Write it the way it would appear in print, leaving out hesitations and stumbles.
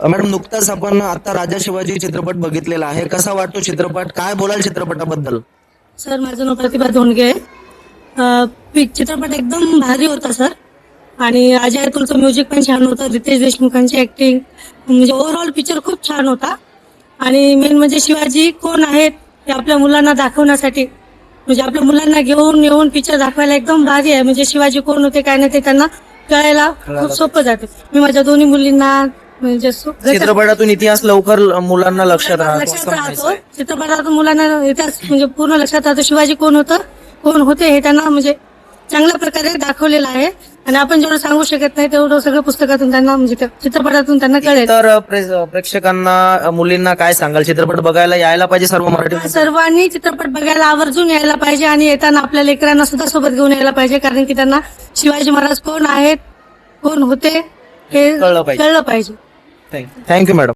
Madam, नुकताच आपण आता राजा शिवाजी चित्रपट बघितलेला आहे. कसा वाटतो चित्रपट? काय बोलाल चित्रपटाबद्दल? सर, माझं नाव प्रतिभा धोंडगे आहे. चित्रपट एकदम भारी होता सर. आणि अजय अतुलचं म्युझिक पण छान होतं. रितेश देशमुखांची ऍक्टिंग, म्हणजे ओव्हरऑल पिक्चर खूप छान होता. आणि मेन म्हणजे शिवाजी कोण आहेत हे आपल्या मुलांना दाखवण्यासाठी, म्हणजे आपल्या मुलांना घेऊन येऊन पिक्चर दाखवायला एकदम भारी आहे. म्हणजे शिवाजी कोण होते काय नाही ते त्यांना कळायला खूप सोपं जाते. मी माझ्या दोन्ही मुलींना म्हणजे चित्रपटातून इतिहास लवकर मुलांना लक्षात राहतो. चित्रपटातून मुलांना इतिहास म्हणजे पूर्ण लक्षात राहतो. शिवाजी कोण होते हे त्यांना म्हणजे चांगल्या प्रकारे दाखवलेलं आहे. आणि आपण जेवढं सांगू शकत नाही तेवढं सगळं पुस्तकातून त्यांना म्हणजे चित्रपटातून त्यांना कळेल. तर प्रेक्षकांना, मुलींना काय सांगाल? चित्रपट बघायला यायला पाहिजे सर्व मराठी? सर्वांनी चित्रपट बघायला आवर्जून यायला पाहिजे आणि येताना आपल्या लेकरांना सुद्धा सोबत घेऊन यायला पाहिजे, कारण की त्यांना शिवाजी महाराज कोण आहेत, कोण होते हे कळलं पाहिजे. Thank you madam.